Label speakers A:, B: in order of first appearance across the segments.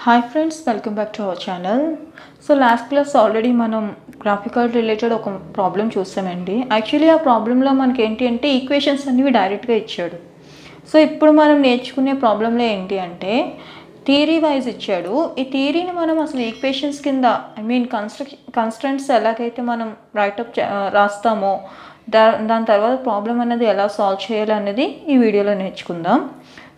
A: Hi friends, welcome back to our channel. So last class already మనం graphical related ఒక problem చూసామండి. Actually ఆ ప్రాబ్లంలో మనకి ఏంటి అంటే ఈక్వేషన్స్ అనేవి డైరెక్ట్గా ఇచ్చాడు. సో ఇప్పుడు మనం నేర్చుకునే ప్రాబ్లంలో ఏంటి అంటే థియరీ వైజ్ ఇచ్చాడు. ఈ థియరీని మనం అసలు ఈక్వేషన్స్ కింద కన్స్ట్రెంట్స్ ఎలాగైతే మనం రైటప్ రాస్తామో దాని తర్వాత ప్రాబ్లం అనేది ఎలా సాల్వ్ చేయాలి అనేది ఈ వీడియోలో నేర్చుకుందాం.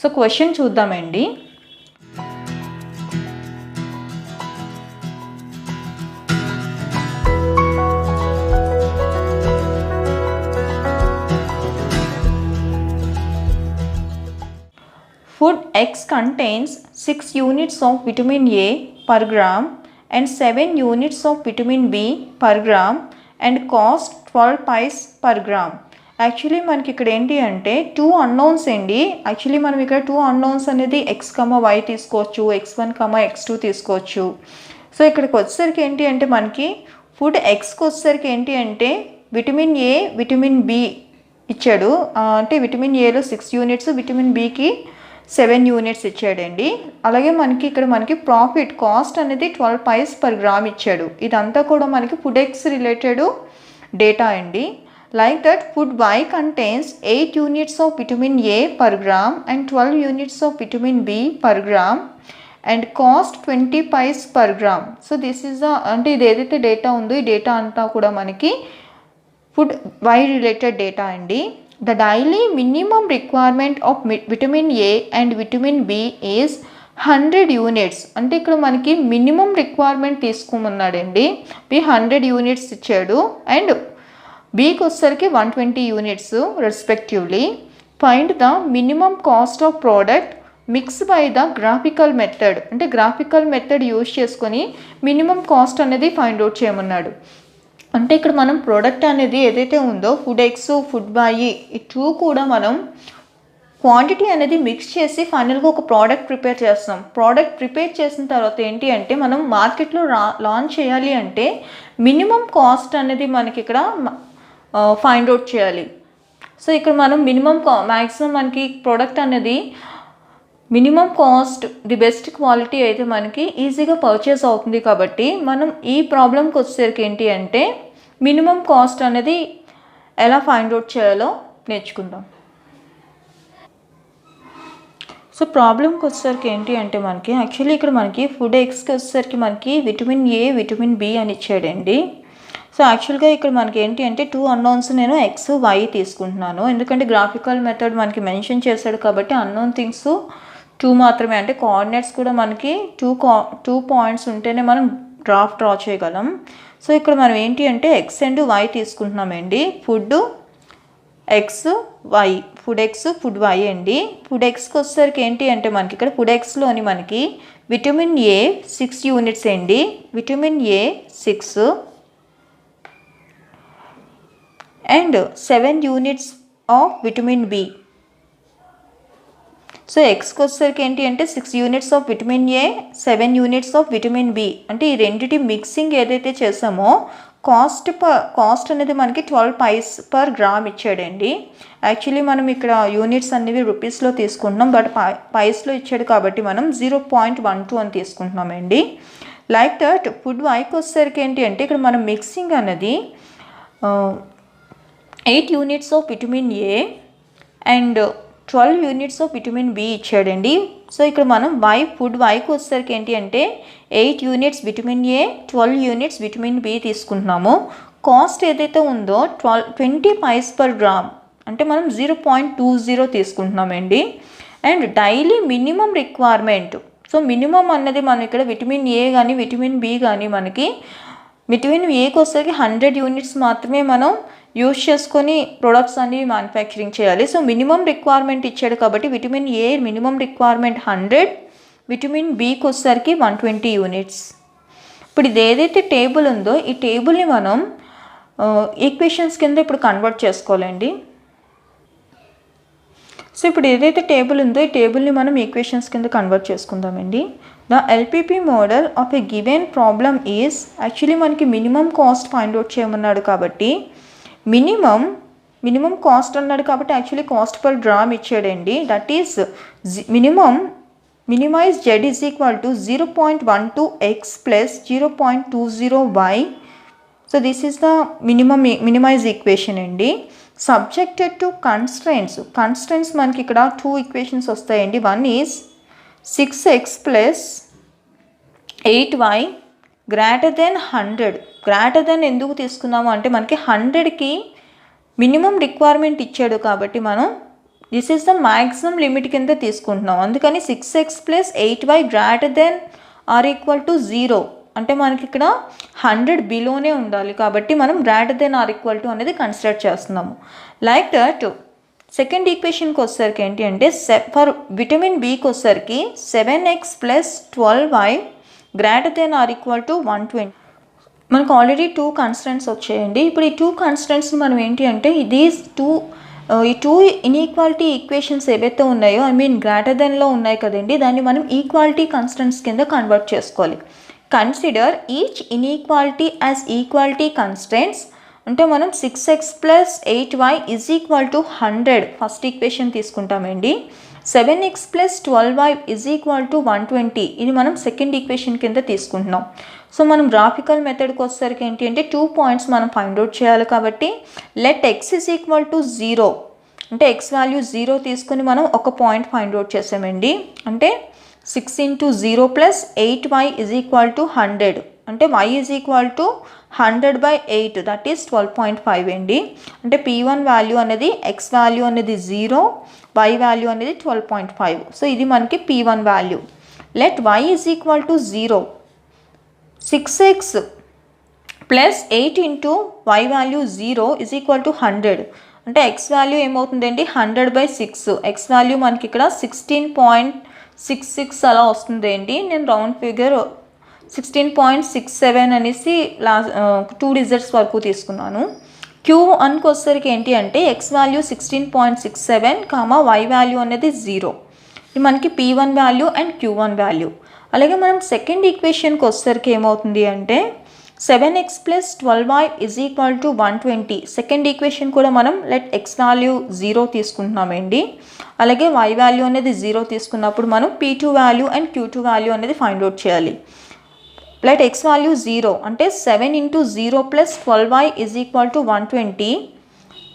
A: సో క్వశ్చన్ చూద్దామండి. Food X contains 6 units of vitamin A per gram and 7 units of vitamin B per gram and cost 12 pice per gram. Actually మనకి ఇక్కడ ఏంటి అంటే 2 అన్నోన్స్ అండి. యాక్చువల్లీ మనం ఇక్కడ 2 అన్నోన్స్ అనేది x, y తీసుకోవచ్చు, x1, x2 తీసుకోవచ్చు. సో ఇక్కడికి వచ్చేసరికి ఏంటి అంటే మనకి ఫుడ్ ఎక్స్కి వచ్చేసరికి ఏంటి అంటే విటమిన్ ఏ, విటమిన్ బి ఇచ్చాడు. అంటే విటమిన్ ఏలో 6 యూనిట్స్, విటమిన్ బికి 7 యూనిట్స్ ఇచ్చాడండి. అలాగే మనకి ప్రాఫిట్ కాస్ట్ అనేది 12 పైస్ పర్ గ్రామ్ ఇచ్చాడు. ఇదంతా కూడా మనకి ఫుడ్ ఎక్స్ రిలేటెడ్ డేటా అండి. Like that food Y contains 8 units of vitamin A per gram and 12 units of vitamin B per gram and cost 20 paise per gram. So this is అంటే ఇది ఏదైతే data ఉందో ఈ డేటా అంతా కూడా మనకి food why related data అండి. The daily minimum requirement of vitamin A and vitamin B is 100 units. అంటే ఇక్కడ మనకి మినిమం రిక్వైర్మెంట్ తీసుకోమన్నాడండి. బి 100 యూనిట్స్ ఇచ్చాడు అండ్ బీకి వచ్చేసరికి 120 units respectively. Find the minimum cost of product mix by the graphical method. అంటే graphical method use చేసుకొని minimum cost అనేది find out చేయమన్నాడు. అంటే ఇక్కడ మనం ప్రోడక్ట్ అనేది ఏదైతే ఉందో ఫుడ్ ఎక్స్, ఫుడ్ వై ఈ టూ కూడా మనం క్వాంటిటీ అనేది మిక్స్ చేసి ఫైనల్గా ఒక ప్రోడక్ట్ ప్రిపేర్ చేస్తాం. ప్రోడక్ట్ ప్రిపేర్ చేసిన తర్వాత ఏంటి అంటే మనం మార్కెట్లో లాంచ్ చేయాలి అంటే మినిమం కాస్ట్ అనేది మనకి ఇక్కడ ఫైండ్ అవుట్ చేయాలి. సో ఇక్కడ మనం మ్యాక్సిమం మనకి ప్రోడక్ట్ అనేది minimum cost the best quality అయితే మనకి ఈజీగా పర్చేస్ అవుతుంది. కాబట్టి మనం ఈ ప్రాబ్లంకి వచ్చేసరికి ఏంటి అంటే మినిమం కాస్ట్ అనేది ఎలా ఫైండ్ అవుట్ చేయాలో నేర్చుకుందాం. సో ప్రాబ్లంకి వచ్చేసరికి ఏంటి అంటే మనకి యాక్చువల్లీ ఇక్కడ మనకి ఫుడ్ ఎక్స్కి వచ్చేసరికి మనకి విటమిన్ ఏ, విటమిన్ బి అని ఇచ్చాడండి. సో యాక్చువల్గా ఇక్కడ మనకి ఏంటి అంటే 2 అన్నోన్స్ నేను ఎక్స్, వై తీసుకుంటున్నాను. ఎందుకంటే గ్రాఫికల్ మెథడ్ మనకి మెన్షన్ చేశాడు కాబట్టి అన్నోన్ థింగ్స్ 2 మాత్రమే. అంటే కోఆర్డినేట్స్ కూడా మనకి 2 పాయింట్స్ ఉంటేనే మనం డ్రా చేయగలం. సో ఇక్కడ మనం ఏంటి అంటే ఎక్స్ అండ్ వై తీసుకుంటున్నామండి. Food X, Y, food X, food Y అండి. ఫుడ్ ఎక్స్కి వచ్చేసరికి ఏంటి అంటే మనకి ఇక్కడ ఫుడ్ ఎక్స్లోని మనకి విటమిన్ ఏ 6 యూనిట్స్ అండి. Vitamin A 6 and 7 units of vitamin B. So ఎక్స్కి వచ్చేసరికి ఏంటి అంటే 6 units of vitamin A, 7 units of vitamin B. అంటే ఈ రెండింటి మిక్సింగ్ ఏదైతే చేసామో కాస్ట్ అనేది మనకి 12 పైస్ పర్ గ్రామ్ ఇచ్చాడండి. యాక్చువల్లీ మనం ఇక్కడ యూనిట్స్ అనేవి రూపీస్లో తీసుకుంటున్నాం, బట్ పైస్లో ఇచ్చాడు కాబట్టి మనం 0.12 అని తీసుకుంటున్నామండి. లైక్ దట్ ఫుడ్ వైకి వచ్చేసరికి ఏంటి అంటే ఇక్కడ మనం మిక్సింగ్ అనేది 8 units of vitamin A and 12 units of vitamin B ఇచ్చాడండి. సో ఇక్కడ మనం ఫుడ్ వైకి వచ్చేసరికి ఏంటి అంటే 8 units vitamin A, 12 units vitamin B తీసుకుంటున్నాము. కాస్ట్ ఏదైతే ఉందో 20 పైస్ పర్ గ్రామ్ అంటే మనం 0.20 తీసుకుంటున్నామండి. And daily minimum requirement. So minimum అన్నది మనం ఇక్కడ విటమిన్ ఏ కానీ విటమిన్ బి కానీ మనకి విటమిన్ ఏకి వచ్చేసరికి 100 యూనిట్స్ మాత్రమే మనం యూజ్ చేసుకొని ప్రొడక్ట్స్ అనేవి మ్యానుఫ్యాక్చరింగ్ చేయాలి. సో మినిమం రిక్వైర్మెంట్ ఇచ్చాడు కాబట్టి vitamin A minimum requirement 100, vitamin బికి వచ్చేసరికి 120 యూనిట్స్. ఇప్పుడు ఇది ఏదైతే టేబుల్ ఉందో ఈ టేబుల్ని మనం ఈక్వేషన్స్ కింద ఇప్పుడు కన్వర్ట్ చేసుకోవాలండి. సో ఇప్పుడు ఏదైతే టేబుల్ ఉందో ఈ టేబుల్ని మనం ఈక్వేషన్స్ కింద కన్వర్ట్ చేసుకుందామండి. The LPP model of a given problem is actually మనకి మినిమం కాస్ట్ ఫైండ్ అవుట్ చేయమన్నాడు కాబట్టి మినిమం కాస్ట్ అన్నాడు కాబట్టి యాక్చువల్లీ కాస్ట్ పర్ గ్రామ్ ఇచ్చాడండి. That is minimum minimize z is equal to 0.12x plus 0.20y. So this is the minimize equation అండి. Subjected to constraints మనకి ఇక్కడ 2 equations వస్తాయండి. One is 6x plus 8y greater than 100. Greater than ఎందుకు తీసుకున్నాము అంటే మనకి 100కి minimum requirement ఇచ్చాడు కాబట్టి మనం this is the maximum limit కింద తీసుకుంటున్నాం. అందుకని 6x plus 8y greater than or equal to 0 అంటే మనకి ఇక్కడ 100 బిలోనే ఉండాలి కాబట్టి మనం greater than or equal to అనేది కన్సిడర్ చేస్తున్నాము. లైక్ దట్ సెకండ్ ఈక్వేషన్కి వచ్చేసరికి ఏంటి అంటే ఫర్ విటమిన్ బికి వచ్చేసరికి 7x plus 12y greater than or equal to 120. మనకు ఆల్రెడీ 2 కన్స్టెంట్స్ వచ్చాయండి. ఇప్పుడు ఈ 2 కన్స్టెంట్స్ని మనం ఏంటి అంటే ఈ 2 ఇన్ఈక్వాలిటీ ఈక్వేషన్స్ ఏవైతే ఉన్నాయో గ్రేటర్ దెన్లో ఉన్నాయి కదండి, దాన్ని మనం ఈక్వాలిటీ కన్స్టెంట్స్ కింద కన్వర్ట్ చేసుకోవాలి. Consider each inequality as equality constants అంటే మనం 6x plus 8y is equal to 100 first equation తీసుకుంటామండి. 7x plus 12y is equal to 120 ఇది మనం సెకండ్ ఈక్వేషన్ కింద తీసుకుంటున్నాం. సో మనం గ్రాఫికల్ మెథడ్కి వచ్చేసరికి ఏంటి అంటే 2 పాయింట్స్ మనం ఫైండ్ అవుట్ చేయాలి కాబట్టి let x is equal to 0 అంటే x వాల్యూ 0 తీసుకుని మనం ఒక పాయింట్ ఫైండ్ అవుట్ చేసామండి. అంటే 6 into 0 plus 8y is equal to 100 అంటే y is equal to 100/8 that is 12.5 అండి. అంటే p1 వాల్యూ అనేది x వాల్యూ అనేది 0, y వాల్యూ అనేది 12.5. సో ఇది మనకి p1 value. Let y is equal to 0 6x plus 8 into y value 0 is equal to 100 అంటే x value ఏమవుతుందండి 100/6. x వాల్యూ మనకి ఇక్కడ 16.66 అలా వస్తుందండి. నేను రౌండ్ ఫిగర్ 16.67 అనేసి 2 డిజిట్స్ వరకు తీసుకున్నాను. Q1కి వచ్చేసరికి ఏంటి అంటే x వాల్యూ 16.67 y వాల్యూ అనేది 0 ఇది మనకి p1 value and q1 value. అలాగే మనం సెకండ్ ఈక్వేషన్కి వచ్చేసరికి ఏమవుతుంది అంటే 7x plus 12y is equal to 120 second equation కూడా మనం లెట్ x వాల్యూ 0 తీసుకుంటున్నామండి. అలాగే y వాల్యూ అనేది 0 తీసుకున్నప్పుడు మనం p2 value and q2 value అనేది ఫైండ్ అవుట్ చేయాలి. లెట్ x వాల్యూ 0 అంటే 7 into 0 plus 12y is equal to 120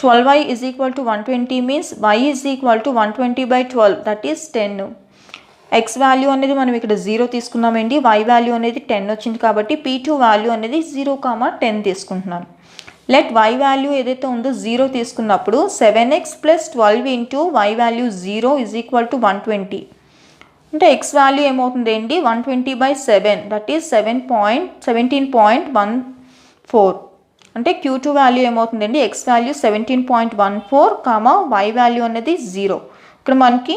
A: 12y is equal to 120 means y is equal to 120/12 that is 10. x value అనేది మనం ఇక్కడ 0 తీసుకున్నామండి, y వాల్యూ అనేది 10 వచ్చింది కాబట్టి p2 వాల్యూ అనేది 0,10 తీసుకుంటున్నాను. లెట్ y వాల్యూ ఏదైతే ఉందో 0 తీసుకున్నప్పుడు 7x plus 12 into y value 0 is equal to 120 అంటే x వాల్యూ ఏమవుతుంది ఏంటి 120/7 దట్ ఈస్ 17.14 అంటే q2 వాల్యూ ఏమవుతుందండి x వాల్యూ 17.14 y వాల్యూ అనేది 0. ఇక్కడ మనకి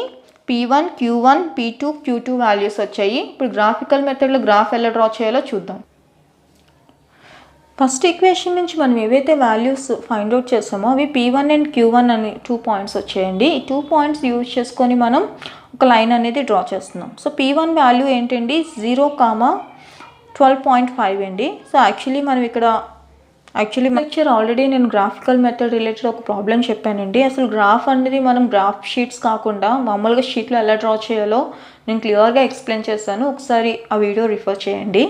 A: p1 q1 p2 q2 values వచ్చాయి. ఇప్పుడు గ్రాఫికల్ మెథడ్లో గ్రాఫ్ ఎలా డ్రా చేయాలో చూద్దాం. ఫస్ట్ ఈక్వేషన్ నుంచి మనం ఏవైతే వాల్యూస్ ఫైండ్ అవుట్ చేసామో అవి p1 అండ్ q1 అని 2 పాయింట్స్ వచ్చాయండి. ఈ 2 పాయింట్స్ యూజ్ చేసుకొని మనం ఒక లైన్ అనేది డ్రా చేస్తున్నాం. సో p1 వాల్యూ ఏంటండి 0,12.5 అండి. సో మనం ఇక్కడ లెక్చర్ ఆల్రెడీ నేను గ్రాఫికల్ మెథడ్ రిలేటెడ్ ఒక ప్రాబ్లం చెప్పానండి. అసలు గ్రాఫ్ అనేది మనం గ్రాఫ్ షీట్స్ కాకుండా మామూలుగా షీట్లో ఎలా డ్రా చేయాలో నేను క్లియర్గా ఎక్స్ప్లెయిన్ చేశాను, ఒకసారి ఆ వీడియో రిఫర్ చేయండి.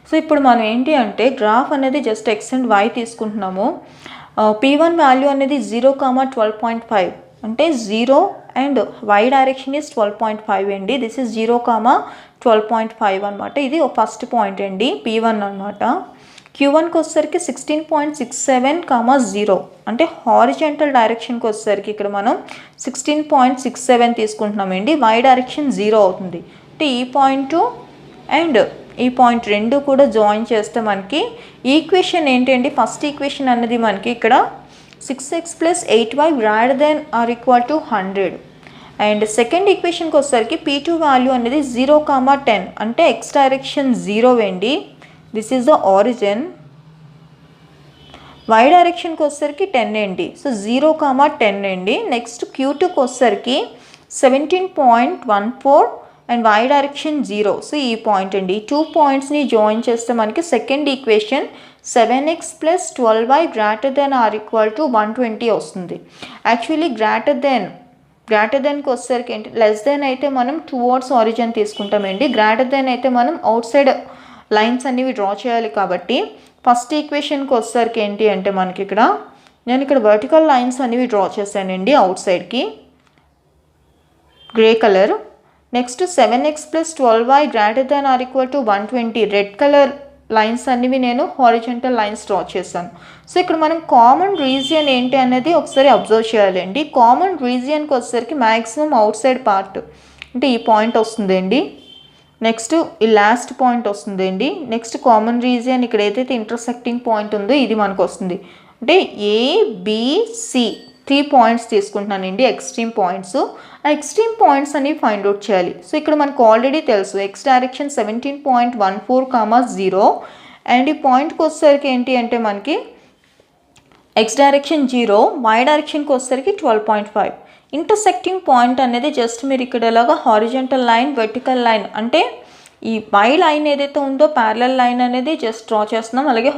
A: సో ఇప్పుడు మనం ఏంటి అంటే గ్రాఫ్ అనేది జస్ట్ x అండ్ y తీసుకుంటున్నాము. p1 వాల్యూ అనేది 0,12.5 అంటే 0 అండ్ y డైరెక్షన్ ఈజ్ 12.5 అండి. దిస్ ఈజ్ 0,12.5 అనమాట. ఇది ఫస్ట్ పాయింట్ అండి p1 అనమాట. q1కి వచ్చేసరికి 16.67, 0 అంటే హారిజెంటల్ డైరెక్షన్కి వచ్చేసరికి ఇక్కడ మనం 16.67 తీసుకుంటున్నామండి. y డైరెక్షన్ 0 అవుతుంది. అంటే ఈ పాయింట్ అండ్ ఈ పాయింట్ రెండు కూడా జాయిన్ చేస్తే మనకి ఈక్వేషన్ ఏంటండి ఫస్ట్ ఈక్వేషన్ అనేది మనకి ఇక్కడ 6x plus 8y greater than or equal to 100 and second ఈక్వేషన్కి వచ్చేసరికి p2 వాల్యూ అనేది 0,10 అంటే x డైరెక్షన్ 0 అండి. This is the origin. y డైరెక్షన్కి వచ్చేసరికి 10 అండి. సో 0,10 అండి. నెక్స్ట్ q2కి వచ్చేసరికి 17.14 అండ్ y డైరెక్షన్ 0. సో ఈ పాయింట్ అండి. ఈ 2 పాయింట్స్ని జాయిన్ చేస్తే మనకి second equation 7x plus 12y greater than or equal to 120 వస్తుంది. యాక్చువల్లీ గ్రేటర్ దెన్ గ్రేటర్ దెన్కి వచ్చేసరికి ఏంటి, లెస్ దెన్ అయితే మనం టువర్డ్స్ ఆరిజిన్ తీసుకుంటామండి. గ్రేటర్ దెన్ అయితే మనం అవుట్ సైడ్ లైన్స్ అనేవి డ్రా చేయాలి. కాబట్టి ఫస్ట్ ఈక్వేషన్కి వచ్చేసరికి ఏంటి అంటే మనకి ఇక్కడ నేను ఇక్కడ వర్టికల్ లైన్స్ అనేవి డ్రా చేశానండి అవుట్ సైడ్కి, grey colour. Next 7x + 12y greater than or equal to 120 red colour lines అనేవి నేను హారిజంటల్ లైన్స్ డ్రా చేశాను. సో ఇక్కడ మనం కామన్ రీజియన్ ఏంటి అనేది ఒకసారి అబ్జర్వ్ చేయాలండి. కామన్ రీజియన్కి వచ్చేసరికి మ్యాక్సిమం అవుట్ సైడ్ పార్ట్ అంటే ఈ పాయింట్ వస్తుందండి. నెక్స్ట్ ఈ లాస్ట్ పాయింట్ వస్తుందండి. నెక్స్ట్ కామన్ రీజియన్ ఇక్కడ ఏదైతే ఇంటర్సెక్టింగ్ పాయింట్ ఉందో ఇది మనకు వస్తుంది. అంటే ABC 3 పాయింట్స్ తీసుకుంటున్నానండి, ఎక్స్ట్రీమ్ పాయింట్స్. ఆ ఎక్స్ట్రీమ్ పాయింట్స్ అనేవి ఫైండ్ అవుట్ చేయాలి. సో ఇక్కడ మనకు ఆల్రెడీ తెలుసు ఎక్స్ డైరెక్షన్ 17.14, 0 అండ్ ఈ పాయింట్కి వచ్చేసరికి ఏంటి అంటే మనకి ఎక్స్ డైరెక్షన్ 0, వై డైరెక్షన్కి వచ్చేసరికి 12.5. ఇంటర్సెక్టింగ్ పాయింట్ అనేది జస్ట్ మీరు ఇక్కడ ఇలాగా హారిజంటల్ లైన్, వెర్టికల్ లైన్ అంటే ఈ వై లైన్ ఏదైతే ఉందో ప్యారలల్ లైన్ అనేది జస్ట్ డ్రా చేస్తున్నాం. అలాగే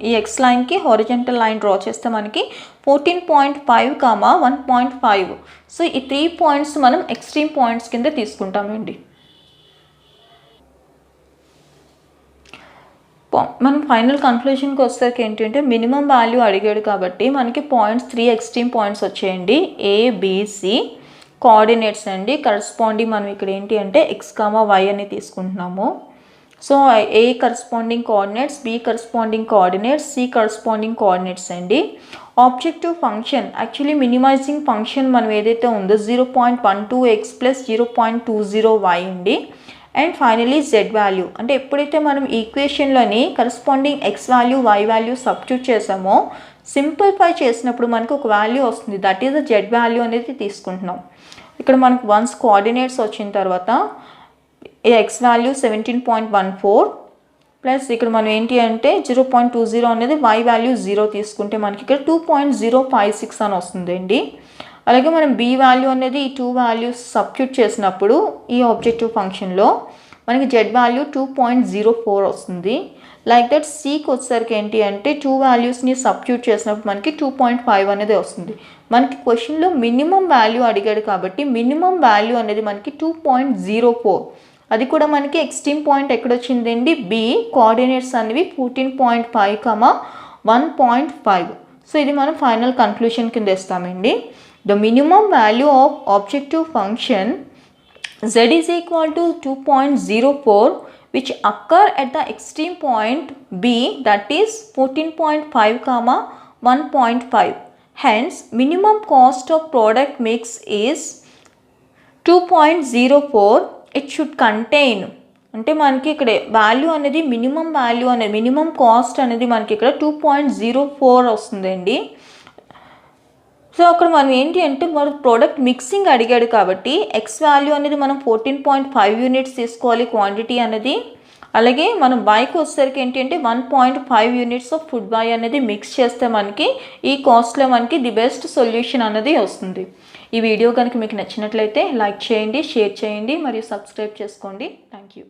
A: ఈ ఎక్స్ లైన్కి హారిజంటల్ లైన్ డ్రా చేస్తే మనకి 14.5, 1.5. సో ఈ 3 పాయింట్స్ మనం ఎక్స్ట్రీమ్ పాయింట్స్ కింద తీసుకుంటామండి. మనం ఫైనల్ కన్క్లూషన్కి వచ్చేసరికి ఏంటంటే మినిమం వాల్యూ అడిగాడు కాబట్టి మనకి పాయింట్స్ 3 ఎక్స్ట్రీమ్ పాయింట్స్ వచ్చాయండి. ABC కోఆర్డినేట్స్ అండి, కరస్పాండింగ్ మనం ఇక్కడ ఏంటి అంటే x, y అని తీసుకుంటున్నాము. సో A corresponding coordinates, B corresponding coordinates, C corresponding coordinates అండి. Objective function actually minimising function మనం ఏదైతే ఉందో 0.12x + 0.20y అండి. అండ్ ఫైనలీ z వాల్యూ అంటే ఎప్పుడైతే మనం ఈక్వేషన్లోని corresponding x value, y value substitute చేసామో సింప్లిఫై చేసినప్పుడు మనకు ఒక వాల్యూ వస్తుంది, that is the z value అనేది తీసుకుంటున్నాం. ఇక్కడ మనకు వన్స్ కోఆర్డినేట్స్ వచ్చిన తర్వాత ఎక్స్ వాల్యూ 17.14 ప్లస్ ఇక్కడ మనం ఏంటి అంటే 0.20 అనేది y వాల్యూ 0 తీసుకుంటే మనకి ఇక్కడ 2.056 అని వస్తుందండి. అలాగే మనం b వాల్యూ అనేది ఈ 2 వాల్యూస్ సబ్స్టిట్యూట్ చేసినప్పుడు ఈ ఆబ్జెక్టివ్ ఫంక్షన్లో మనకి z వాల్యూ 2.04 వస్తుంది. లైక్ దట్ సికి వచ్చేసరికి ఏంటి అంటే 2 వాల్యూస్ని సబ్స్టిట్యూట్ చేసినప్పుడు మనకి 2.5 అనేది వస్తుంది. మనకి క్వశ్చన్లో మినిమం వాల్యూ అడిగాడు కాబట్టి మినిమం వాల్యూ అనేది మనకి 2.04. అది కూడా మనకి ఎక్స్ట్రీమ్ పాయింట్ ఎక్కడ వచ్చిందండి, B కోఆర్డినేట్స్ అనేవి 14.5, 1.5. సో ఇది మనం ఫైనల్ కన్క్లూషన్ కింద ఇస్తామండి. The minimum value of objective function z is equal to 2.04 which occur at the extreme point B, that is 14.5, 1.5. Hence minimum cost of product mix is 2.04. It should contain అంటే మనకి ఇక్కడ value అనేది minimum value అనేది minimum cost అనేది మనకి ఇక్కడ 2.04 వస్తుందండి. So అక్కడ మనం ఏంటి అంటే మన ప్రోడక్ట్ మిక్సింగ్ అడిగాడు కాబట్టి ఎక్స్ వాల్యూ అనేది మనం 14.5 యూనిట్స్ తీసుకోవాలి క్వాంటిటీ అనేది. అలాగే మనం బైకి వచ్చేసరికి ఏంటి అంటే 1.5 యూనిట్స్ ఆఫ్ ఫుడ్ బై అనేది మిక్స్ చేస్తే మనకి ఈ కాస్ట్లో మనకి ది బెస్ట్ సొల్యూషన్ అనేది వస్తుంది. ఈ వీడియో కనుక మీకు నచ్చినట్లయితే లైక్ చేయండి, షేర్ చేయండి మరియు సబ్స్క్రైబ్ చేసుకోండి. Thank you.